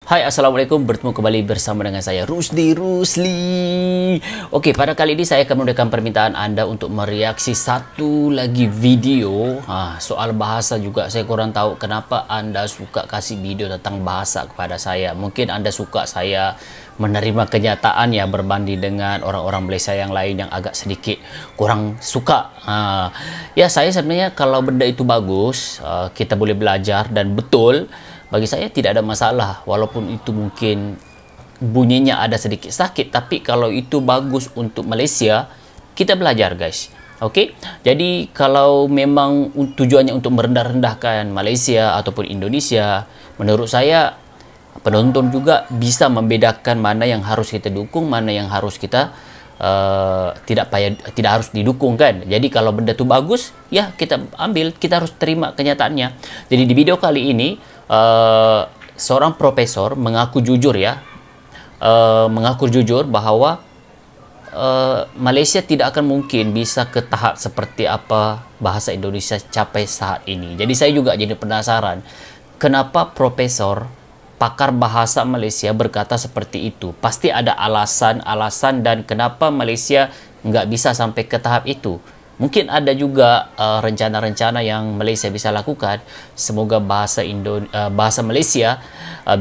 Hai, Assalamualaikum. Bertemu kembali bersama dengan saya, Rusdi Rusli. Okey, pada kali ini saya akan menunjukkan permintaan anda untuk mereaksi satu lagi video. Soal bahasa juga. Saya kurang tahu kenapa anda suka kasih video tentang bahasa kepada saya. Mungkin anda suka saya menerima kenyataan ya berbanding dengan orang-orang Malaysia yang lain yang agak sedikit kurang suka. Ya, saya sebenarnya kalau benda itu bagus, kita boleh belajar dan betul. Bagi saya tidak ada masalah, walaupun itu mungkin bunyinya ada sedikit sakit, tapi kalau itu bagus untuk Malaysia, kita belajar guys. Okey, jadi kalau memang tujuannya untuk merendah-rendahkan Malaysia ataupun Indonesia, menurut saya penonton juga bisa membedakan mana yang harus kita dukung, mana yang harus kita tidak harus didukung kan. Jadi kalau benda itu bagus, ya kita ambil, kita harus terima kenyataannya. Jadi di video kali ini seorang profesor mengaku jujur ya, mengaku jujur bahawa Malaysia tidak akan mungkin bisa ke tahap seperti apa bahasa Indonesia capai saat ini. Jadi saya juga jadi penasaran, kenapa profesor pakar bahasa Malaysia berkata seperti itu. Pasti ada alasan-alasan dan kenapa Malaysia nggak bisa sampai ke tahap itu. Mungkin ada juga rencana-rencana yang Malaysia bisa lakukan. Semoga bahasa Malaysia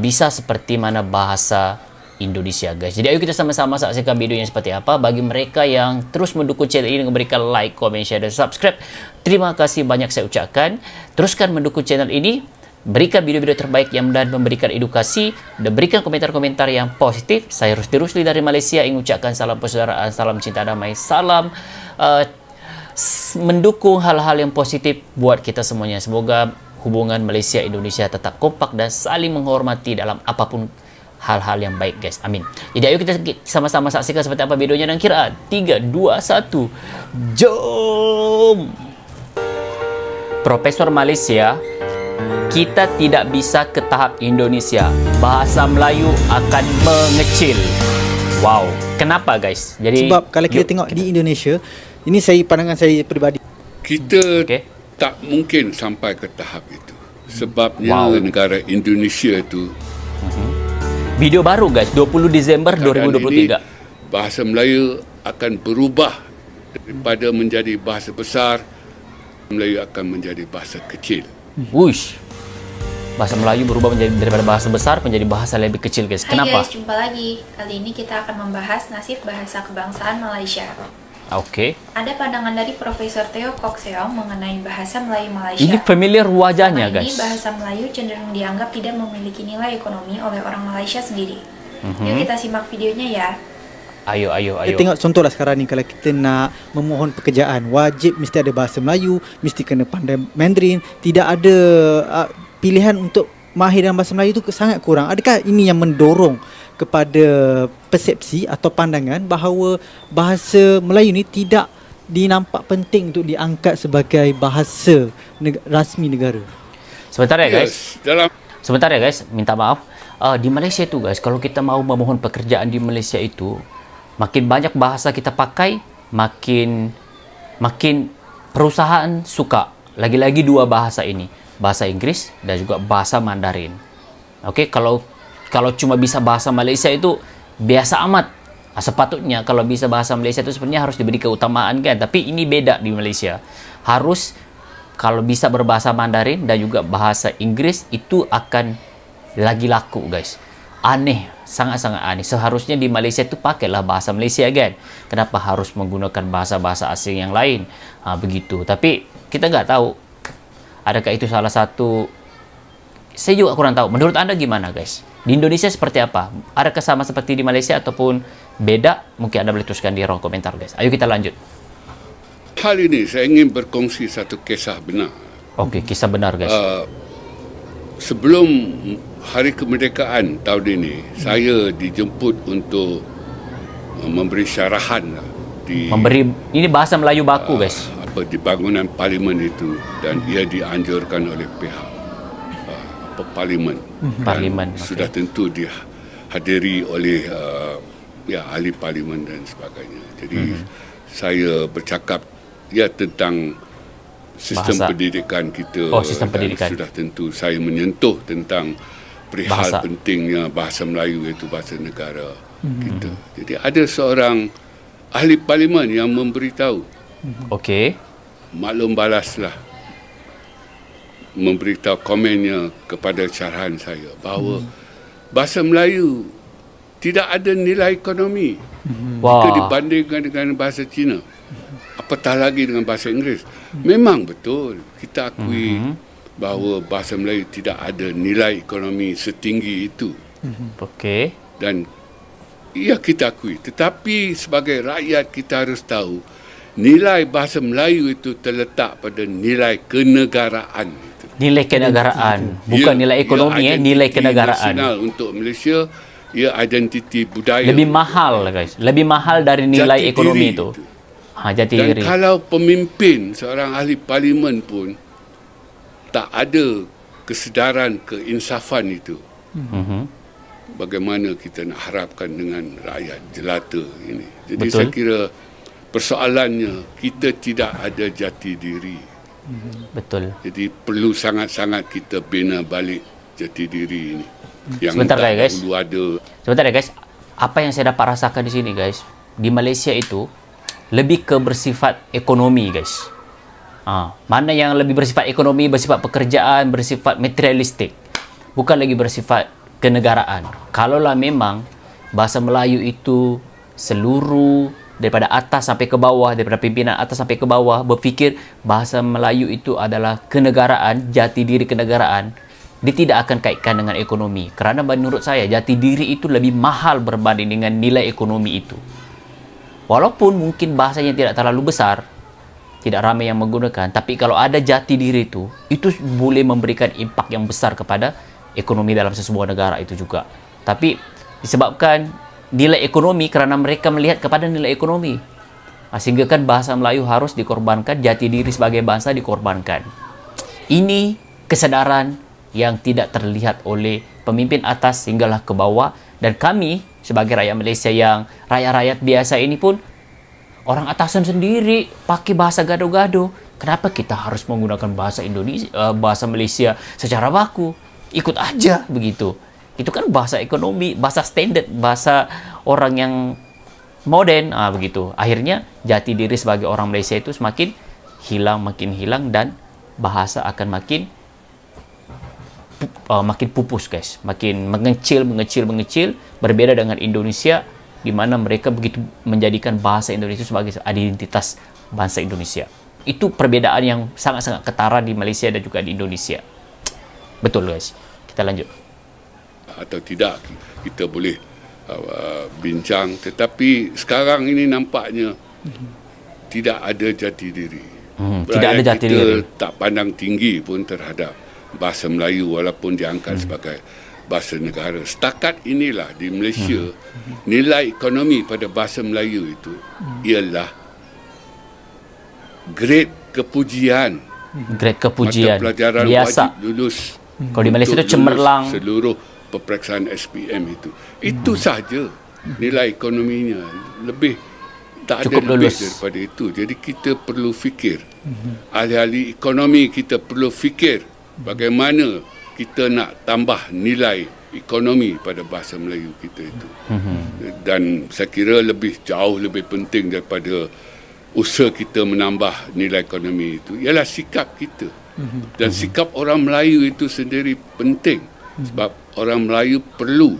bisa seperti mana bahasa Indonesia guys. Jadi ayo kita sama-sama saksikan videonya seperti apa. Bagi mereka yang terus mendukung channel ini, memberikan like, comment, share dan subscribe, terima kasih banyak saya ucapkan. Teruskan mendukung channel ini. Berikan video-video terbaik yang dan memberikan edukasi, dan berikan komentar-komentar yang positif. Saya Rusdi Rusli dari Malaysia ingin ucapkan salam persaudaraan, salam cinta damai, salam mendukung hal-hal yang positif buat kita semuanya. Semoga hubungan Malaysia-Indonesia tetap kompak dan saling menghormati dalam apapun hal-hal yang baik guys. Amin. Jadi ayo kita sama-sama saksikan seperti apa videonya dan kira 3, 2, 1 jom. Profesor Malaysia, kita tidak bisa ke tahap Indonesia. Bahasa Melayu akan mengecil. Wow. Kenapa guys? Jadi sebab kalau kita tengok di Indonesia, ini pandangan saya peribadi. Kita tak mungkin sampai ke tahap itu. Sebabnya negara Indonesia itu video baru guys, 20 Disember 2023. Bahasa Melayu akan berubah daripada menjadi bahasa besar, Melayu akan menjadi bahasa kecil. Wush. Bahasa Melayu berubah menjadi daripada bahasa besar menjadi bahasa lebih kecil guys. Kenapa? Hai guys, jumpa lagi. Kali ini kita akan membahas nasib bahasa kebangsaan Malaysia. Oke. Ada pandangan dari Profesor Teo Kok Seong mengenai bahasa Melayu Malaysia. Ini familiar wajahnya guys. Ini bahasa Melayu cenderung dianggap tidak memiliki nilai ekonomi oleh orang Malaysia sendiri. Yuk kita simak videonya ya. Ayo. Kita tengok contohlah sekarang ni, kalau kita nak memohon pekerjaan, wajib mesti ada bahasa Melayu, mesti kena pandai Mandarin, tidak ada pilihan untuk mahir dalam bahasa Melayu itu sangat kurang. Adakah ini yang mendorong kepada persepsi atau pandangan bahawa bahasa Melayu ni tidak dinampak penting untuk diangkat sebagai bahasa rasmi negara? Sebentar ya guys. Sebentar ya guys, minta maaf. Di Malaysia itu guys, kalau kita mau memohon pekerjaan di Malaysia itu, makin banyak bahasa kita pakai, makin perusahaan suka. Lagi-lagi dua bahasa ini, bahasa Inggris dan juga bahasa Mandarin. Oke, kalau cuma bisa bahasa Malaysia itu biasa amat. Sepatutnya kalau bisa bahasa Malaysia itu sebenarnya harus diberi keutamaan kan. Tapi ini beda di Malaysia. Harus kalau bisa berbahasa Mandarin dan juga bahasa Inggris itu akan lagi laku guys. Aneh, sangat-sangat aneh. Seharusnya di Malaysia itu pakailah bahasa Malaysia kan. Kenapa harus menggunakan bahasa-bahasa asing yang lain? Begitu. Tapi kita nggak tahu. Adakah itu salah satu? Saya juga kurang tahu. Menurut anda gimana guys? Di Indonesia seperti apa? Adakah sama seperti di Malaysia ataupun beda? Mungkin anda boleh tuliskan di ruang komentar guys. Ayo kita lanjut. Hal ini saya ingin berkongsi satu kisah benar. Oke, kisah benar guys. Sebelum Hari Kemerdekaan tahun ini, saya dijemput untuk memberi syarahan ini bahasa Melayu baku guys. Di bangunan parlimen itu, dan ia dianjurkan oleh pihak parlimen. Sudah tentu dihadiri oleh ahli parlimen dan sebagainya. Jadi saya bercakap tentang sistem pendidikan kita. Sistem pendidikan. Sudah tentu saya menyentuh tentang perihal Bahasa. pentingnya bahasa Melayu iaitu bahasa negara kita. Jadi ada seorang ahli parlimen yang memberitahu, Okey. maklum balaslah, memberitahu komennya kepada syarahan saya bahawa bahasa Melayu tidak ada nilai ekonomi jika Wah. dibandingkan dengan bahasa Cina, apatah lagi dengan bahasa Inggeris. Memang betul, kita akui bahawa bahasa Melayu tidak ada nilai ekonomi setinggi itu, Okey. dan ya kita akui. Tetapi sebagai rakyat kita harus tahu nilai bahasa Melayu itu terletak pada nilai kenegaraan itu. Nilai kenegaraan, bukan Ia- nilai ekonomi ia nilai identiti kenegaraan. nasional untuk Malaysia, ia identiti budaya. Lebih mahal guys, lebih mahal dari nilai Jati ekonomi diri itu. itu. Jati Dan diri. kalau pemimpin, seorang ahli parlimen pun tak ada kesedaran keinsafan itu, bagaimana kita nak harapkan dengan rakyat jelata ini. Jadi Betul. saya kira persoalannya kita tidak ada jati diri. Betul. Jadi perlu sangat-sangat kita bina balik jati diri ini. Yang Sebentar, tak guys. dahulu ada. Sebentar ya guys, apa yang saya dapat rasakan di sini guys, di Malaysia itu lebih ke bersifat ekonomi guys. Mana yang lebih bersifat ekonomi, bersifat pekerjaan, bersifat materialistik, bukan lagi bersifat kenegaraan. Kalaulah memang bahasa Melayu itu seluruh daripada atas sampai ke bawah, daripada pimpinan atas sampai ke bawah berfikir bahasa Melayu itu adalah kenegaraan, jati diri kenegaraan, dia tidak akan kaitkan dengan ekonomi. Kerana menurut saya jati diri itu lebih mahal berbanding dengan nilai ekonomi itu. Walaupun mungkin bahasanya tidak terlalu besar, tidak ramai yang menggunakan, tapi kalau ada jati diri itu boleh memberikan impak yang besar kepada ekonomi dalam sesebuah negara itu juga. Tapi disebabkan nilai ekonomi, kerana mereka melihat kepada nilai ekonomi, sehingga kan bahasa Melayu harus dikorbankan, jati diri sebagai bangsa dikorbankan. Ini kesadaran yang tidak terlihat oleh pemimpin atas sehinggalah ke bawah, dan kami sebagai rakyat Malaysia yang rakyat-rakyat biasa ini pun orang atasan sendiri pakai bahasa gado-gado. Kenapa kita harus menggunakan bahasa Indonesia, bahasa Malaysia secara baku? Ikut aja begitu. Itu kan bahasa ekonomi, bahasa standard, bahasa orang yang moden, begitu. Akhirnya jati diri sebagai orang Malaysia itu semakin hilang, dan bahasa akan makin pupus guys, makin mengecil. Berbeda dengan Indonesia, di mana mereka begitu menjadikan bahasa Indonesia sebagai identitas bangsa Indonesia. Itu perbedaan yang sangat-sangat ketara di Malaysia dan juga di Indonesia. Betul guys. Kita lanjut. Atau tidak, kita boleh bincang. Tetapi sekarang ini nampaknya tidak ada jati diri. Tidak ada jati diri. Kita tak pandang tinggi pun terhadap bahasa Melayu walaupun diangkat sebagai bahasa negara. Setakat inilah di Malaysia, nilai ekonomi pada bahasa Melayu itu ialah grade kepujian. Grade kepujian. Mata pelajaran Biasa. wajib lulus. Kalau di Malaysia Untuk itu cemerlang. lulus seluruh peperiksaan SPM itu. Itu saja nilai ekonominya. Lebih tak Cukup ada lebih lulus. daripada itu. Jadi kita perlu fikir. Ahli-ahli ekonomi kita perlu fikir bagaimana kita nak tambah nilai ekonomi pada bahasa Melayu kita itu. Dan saya kira jauh lebih penting daripada usaha kita menambah nilai ekonomi itu ialah sikap kita. Dan sikap orang Melayu itu sendiri penting. Sebab orang Melayu perlu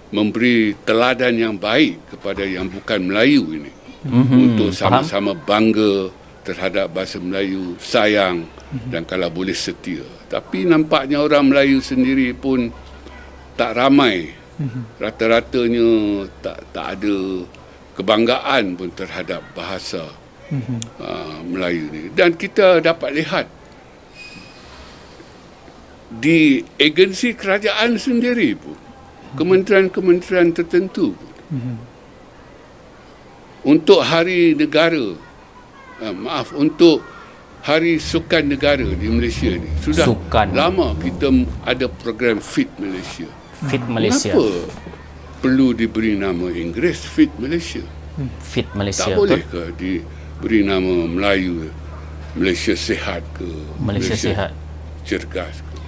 memberi teladan yang baik kepada yang bukan Melayu ini. Untuk sama-sama bangga terhadap bahasa Melayu, sayang dan kalau boleh setia. Tapi nampaknya orang Melayu sendiri pun tak ramai. Rata-ratanya tak ada kebanggaan pun terhadap bahasa Melayu ni. Dan kita dapat lihat di agensi kerajaan sendiri pun, kementerian-kementerian tertentu pun, untuk hari negara, untuk Hari Sukan Negara di Malaysia ni sudah lama kita ada program Fit Malaysia. Fit Malaysia. Kenapa perlu diberi nama Inggeris Fit Malaysia? Fit Malaysia. Tak boleh ke diberi nama Melayu, Malaysia Sihat ke? Malaysia Sihat. Cergas ke?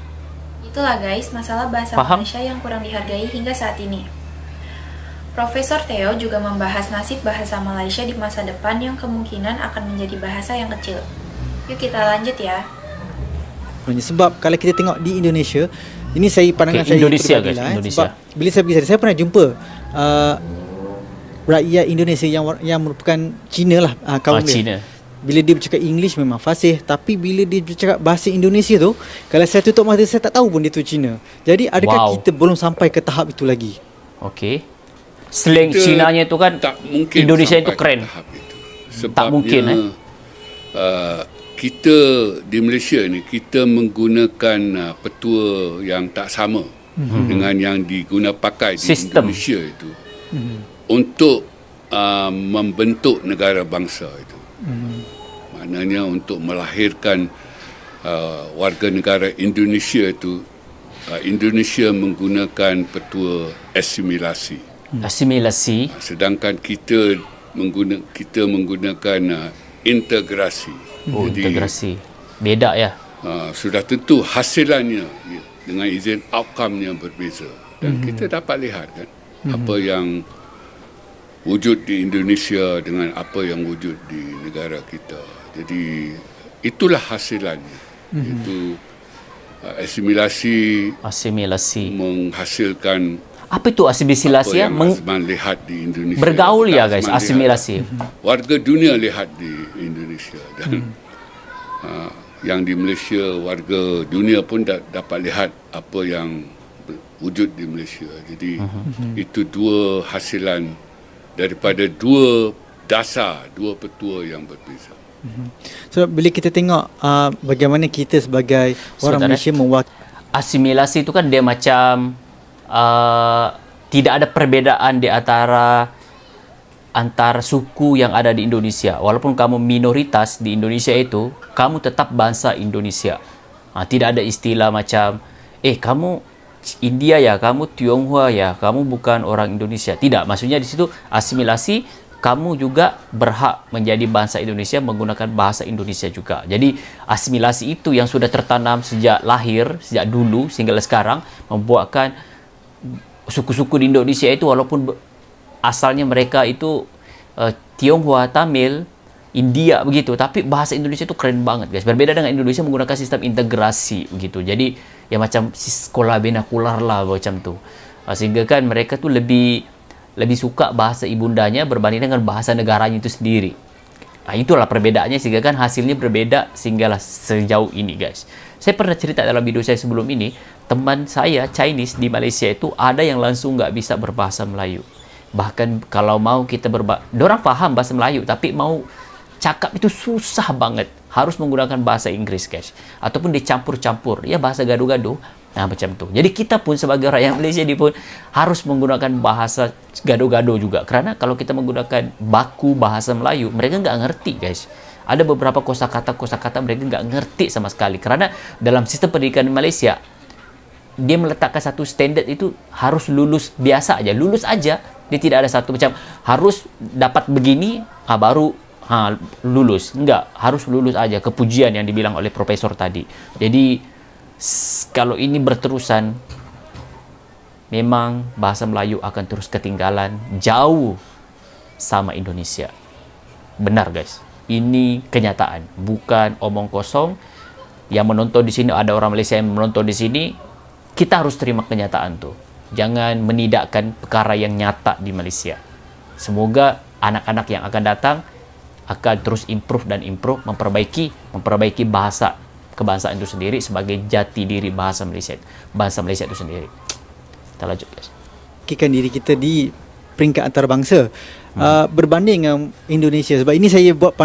Itulah guys, masalah bahasa Malaysia yang kurang dihargai hingga saat ini. Profesor Theo juga membahas nasib bahasa Malaysia di masa depan yang kemungkinan akan menjadi bahasa yang kecil. Yuk kita lanjut ya. Sebab kalau kita tengok di Indonesia, ini saya pandangan saya Indonesia guys, sebab Indonesia. Bila saya pergi sana, saya pernah jumpa rakyat Indonesia yang merupakan Cina lah, kaum dia. Cina. Bila dia bercakap English memang fasih, tapi bila dia bercakap bahasa Indonesia tu, kalau saya tutup mata saya tak tahu pun dia tu Cina. Jadi adakah kita belum sampai ke tahap itu lagi? Okey. Slang Cina-nya tu kan tak mungkin Indonesia itu keren. Sebabnya, tak mungkin kita di Malaysia ni kita menggunakan petua yang tak sama dengan yang diguna pakai di Indonesia itu untuk membentuk negara bangsa itu. Maknanya untuk melahirkan warga negara Indonesia itu, Indonesia menggunakan petua asimilasi. Sedangkan kita menggunakan integrasi. Jadi, integrasi. Beda ya. Sudah tentu hasilannya dengan izin outcome-nya berbeza. Dan kita dapat lihat kan apa yang wujud di Indonesia dengan apa yang wujud di negara kita. Jadi itulah hasilannya. Itu asimilasi menghasilkan. Apa itu asimilasi ya? Lihat di Indonesia. Bergaul ya guys, asimilasi. Warga dunia lihat di Indonesia dan yang di Malaysia, warga dunia pun dapat lihat apa yang wujud di Malaysia. Jadi itu dua hasilan daripada dua petua yang berbeza. So bila kita tengok bagaimana kita sebagai orang Malaysia asimilasi itu kan dia macam tidak ada perbedaan di antara suku yang ada di Indonesia. Walaupun kamu minoritas di Indonesia itu, kamu tetap bangsa Indonesia. Tidak ada istilah macam kamu India ya, kamu Tionghoa ya, kamu bukan orang Indonesia. Tidak, maksudnya di situ asimilasi, kamu juga berhak menjadi bangsa Indonesia menggunakan bahasa Indonesia juga. Jadi asimilasi itu yang sudah tertanam sejak lahir, sejak dulu sehingga sekarang, membuatkan suku-suku di Indonesia itu walaupun asalnya mereka itu Tionghoa, Tamil, India begitu, tapi bahasa Indonesia itu keren banget guys. Berbeda dengan Indonesia menggunakan sistem integrasi begitu. Jadi ya macam sekolah binakular lah macam tu. Sehingga kan mereka tu lebih suka bahasa ibundanya berbanding dengan bahasa negaranya itu sendiri. Itulah perbedaannya sehingga kan hasilnya berbeda sehinggalah sejauh ini guys. Saya pernah cerita dalam video saya sebelum ini, teman saya Chinese di Malaysia itu ada yang langsung nggak bisa berbahasa Melayu. Bahkan kalau mau kita dorang faham bahasa Melayu tapi mau cakap itu susah banget. Harus menggunakan bahasa Inggris guys. Ataupun dicampur-campur. Ya bahasa gaduh-gaduh. Nah macam tu. Jadi kita pun sebagai rakyat Malaysia ni pun harus menggunakan bahasa gaduh-gaduh juga. Kerana kalau kita menggunakan baku bahasa Melayu, mereka nggak ngerti guys. Ada beberapa kosakata mereka nggak ngerti sama sekali. Kerana dalam sistem pendidikan di Malaysia, dia meletakkan satu standard itu harus lulus biasa aja. Lulus aja. Dia tidak ada satu macam harus dapat begini baru lulus. Enggak, harus lulus aja. Kepujian yang dibilang oleh profesor tadi. Jadi kalau ini berterusan, memang bahasa Melayu akan terus ketinggalan jauh sama Indonesia. Benar guys, ini kenyataan, bukan omong kosong. Yang menonton di sini, ada orang Malaysia yang menonton di sini, kita harus terima kenyataan tuh. Jangan menidakkan perkara yang nyata di Malaysia. Semoga anak-anak yang akan datang akan terus improve, memperbaiki bahasa kebangsaan itu sendiri sebagai jati diri bangsa Malaysia itu sendiri. Kita lanjut guys. Kikan diri kita di peringkat antarabangsa berbanding dengan Indonesia. Sebab ini saya buat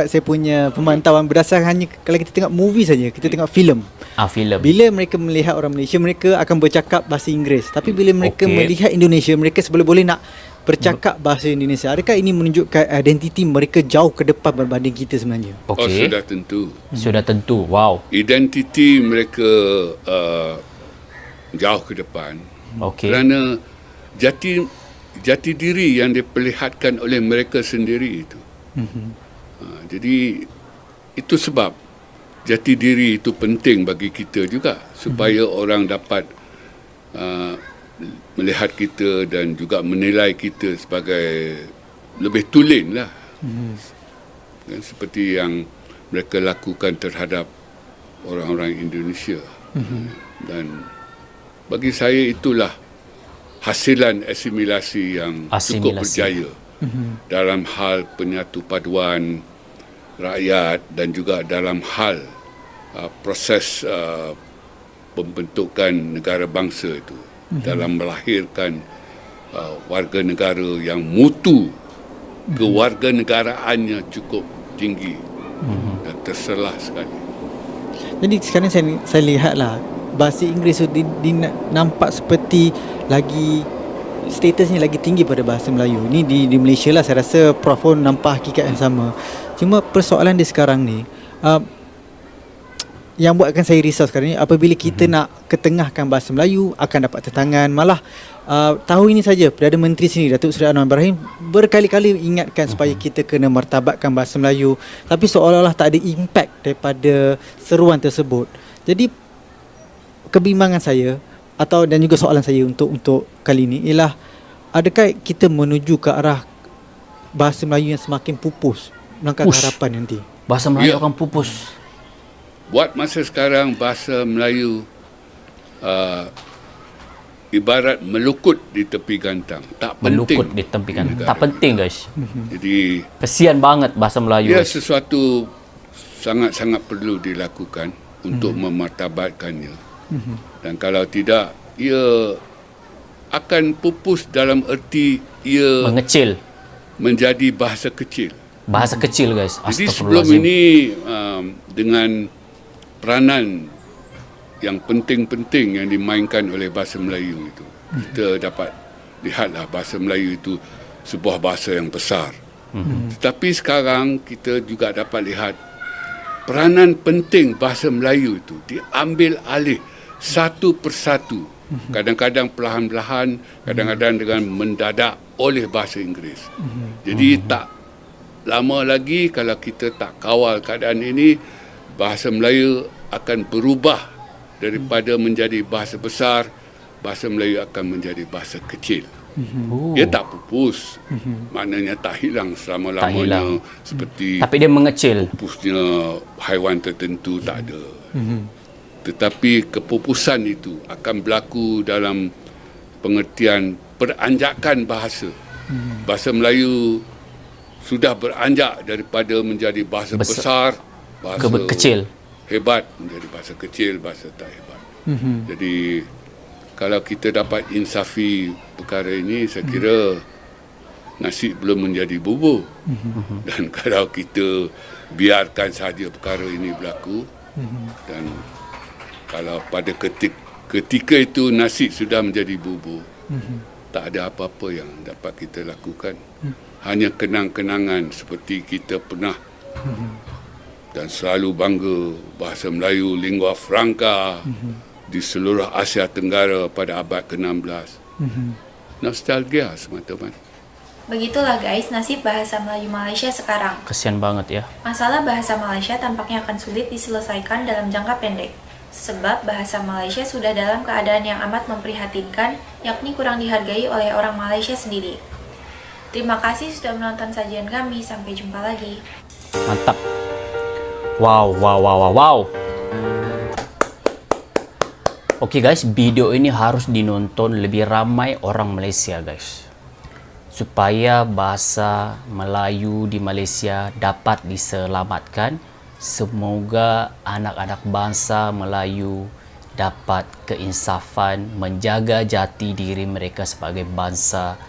saya punya pemantauan berdasarkan hanya kalau kita tengok movie saja, kita tengok filem. Filem. Bila mereka melihat orang Malaysia, mereka akan bercakap bahasa Inggeris. Tapi bila mereka melihat Indonesia, mereka boleh nak bercakap bahasa Indonesia. Adakah ini menunjukkan identiti mereka jauh ke depan berbanding kita sebenarnya? Sudah tentu. Sudah tentu. Wow. Identiti mereka jauh ke depan. Kerana jati diri yang diperlihatkan oleh mereka sendiri itu. Jadi itu sebab jati diri itu penting bagi kita juga, supaya orang dapat melihat kita dan juga menilai kita sebagai lebih tulen lah. Seperti yang mereka lakukan terhadap orang-orang Indonesia. Dan bagi saya itulah hasilan asimilasi yang cukup berjaya dalam hal penyatu paduan rakyat dan juga dalam hal proses pembentukan negara bangsa itu, dalam melahirkan warga negara yang mutu kewarganegaraannya cukup tinggi dan terselah sekali. Jadi sekarang saya lihatlah bahasa Inggeris tu nampak seperti lagi statusnya lagi tinggi pada bahasa Melayu. Ni di Malaysia lah, saya rasa Prof pun nampak hakikat yang sama. Cuma persoalan dia sekarang ni, yang buatkan saya risau sekarang ni, apabila kita nak ketengahkan bahasa Melayu akan dapat tentangan. Malah tahun ini saja Perdana Menteri sendiri, Datuk Seri Anwar Ibrahim, berkali-kali ingatkan supaya kita kena martabatkan bahasa Melayu, tapi seolah-olah tak ada impact daripada seruan tersebut. Jadi kebimbangan saya dan juga soalan saya untuk kali ini ialah, adakah kita menuju ke arah bahasa Melayu yang semakin pupus? Langkah harapan nanti bahasa Melayu akan pupus. Buat masa sekarang bahasa Melayu ibarat melukut di tepi gantang. Tak penting. Melukut di tepi gantang. Tak penting, guys. Jadi kesian banget bahasa Melayu. Ia sesuatu sangat-sangat perlu dilakukan untuk memartabatkannya. Dan kalau tidak, ia akan pupus dalam erti ia mengecil, menjadi bahasa kecil. Bahasa kecil, guys. Jadi sebelum ini dengan peranan yang penting-penting yang dimainkan oleh bahasa Melayu itu, kita dapat lihatlah bahasa Melayu itu sebuah bahasa yang besar. Tetapi sekarang kita juga dapat lihat peranan penting bahasa Melayu itu diambil alih satu persatu, kadang-kadang perlahan-lahan, kadang-kadang dengan mendadak oleh bahasa Inggeris. Jadi tak lama lagi kalau kita tak kawal keadaan ini, bahasa Melayu akan berubah daripada menjadi bahasa besar, bahasa Melayu akan menjadi bahasa kecil. Dia tak pupus, maknanya tak hilang selama-lamanya seperti tapi dia mengecil. Pupusnya haiwan tertentu tak ada. Tetapi kepupusan itu akan berlaku dalam pengertian peranjakan bahasa. Bahasa Melayu sudah beranjak daripada menjadi bahasa besar, bahasa kecil, hebat, menjadi bahasa kecil, bahasa tak hebat. Jadi kalau kita dapat insafi perkara ini, saya kira nasi belum menjadi bubur. Dan kalau kita biarkan sahaja perkara ini berlaku, dan kalau pada ketika itu nasi sudah menjadi bubur, tak ada apa-apa yang dapat kita lakukan. Hanya kenang-kenangan seperti kita pernah dan selalu bangga bahasa Melayu lingua franca di seluruh Asia Tenggara pada abad ke-16. Nostalgia semata-mata. Begitulah guys nasib bahasa Melayu Malaysia sekarang. Kesian banget ya. Masalah bahasa Malaysia tampaknya akan sulit diselesaikan dalam jangka pendek. Sebab bahasa Malaysia sudah dalam keadaan yang amat memprihatinkan, yakni kurang dihargai oleh orang Malaysia sendiri. Terima kasih sudah menonton sajian kami, sampai jumpa lagi. Mantap. Wow. Oke guys, video ini harus dinonton lebih ramai orang Malaysia guys, supaya bahasa Melayu di Malaysia dapat diselamatkan. Semoga anak-anak bangsa Melayu dapat keinsafan, menjaga jati diri mereka sebagai bangsa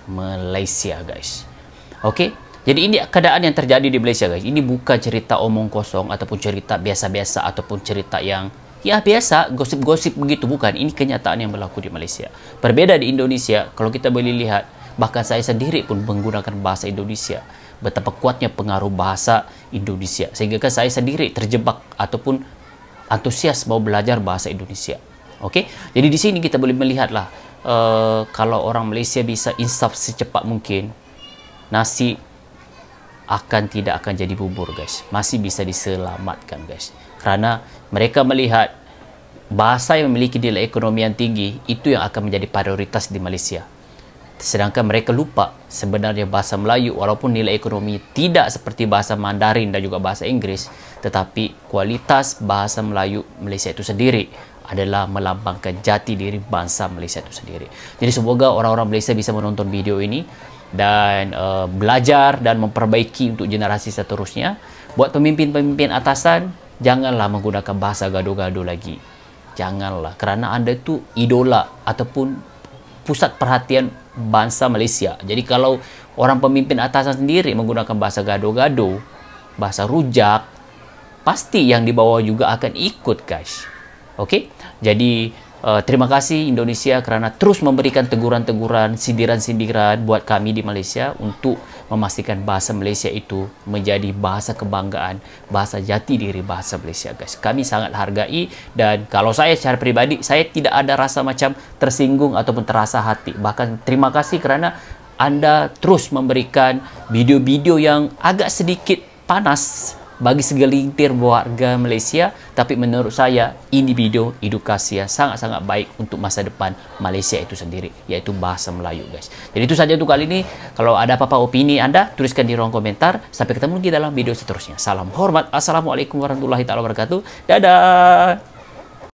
Malaysia guys. Okey, jadi ini keadaan yang terjadi di Malaysia guys. Ini bukan cerita omong kosong ataupun cerita biasa-biasa ataupun cerita yang ya biasa, gosip-gosip begitu, bukan. Ini kenyataan yang berlaku di Malaysia. Berbeda di Indonesia, kalau kita boleh lihat, bahkan saya sendiri pun menggunakan bahasa Indonesia. Betapa kuatnya pengaruh bahasa Indonesia sehingga saya sendiri terjebak ataupun antusias mau belajar bahasa Indonesia. Okey, jadi di sini kita boleh melihatlah kalau orang Malaysia bisa insaf secepat mungkin, nasi tidak akan jadi bubur guys, masih bisa diselamatkan guys. kerana mereka melihat bahasa yang memiliki nilai ekonomi yang tinggi itu yang akan menjadi prioritas di Malaysia. Sedangkan mereka lupa sebenarnya bahasa Melayu walaupun nilai ekonomi tidak seperti bahasa Mandarin dan juga bahasa Inggeris, tetapi kualitas bahasa Melayu Malaysia itu sendiri adalah melambangkan jati diri bangsa Malaysia itu sendiri. Jadi semoga orang-orang Malaysia bisa menonton video ini dan belajar dan memperbaiki untuk generasi seterusnya. Buat pemimpin-pemimpin atasan, janganlah menggunakan bahasa gaduh-gaduh lagi. Janganlah, kerana anda itu idola ataupun pusat perhatian bangsa Malaysia. Jadi kalau orang pemimpin atasan sendiri menggunakan bahasa gaduh-gaduh, bahasa rujak, pasti yang di bawah juga akan ikut, guys. Okey? Jadi terima kasih Indonesia kerana terus memberikan teguran-teguran, sindiran-sindiran buat kami di Malaysia untuk memastikan bahasa Malaysia itu menjadi bahasa kebanggaan, bahasa jati diri bahasa Malaysia, guys. Kami sangat hargai, dan kalau saya secara peribadi, saya tidak ada rasa macam tersinggung ataupun terasa hati. Bahkan terima kasih kerana anda terus memberikan video-video yang agak sedikit panas bagi segelintir warga Malaysia, tapi menurut saya ini video edukasi yang sangat-sangat baik untuk masa depan Malaysia itu sendiri, iaitu bahasa Melayu, guys. Jadi itu saja untuk kali ini. Kalau ada apa-apa opini anda, tuliskan di ruang komentar. Sampai ketemu lagi dalam video seterusnya. Salam hormat. Assalamualaikum warahmatullahi wabarakatuh. Dadah.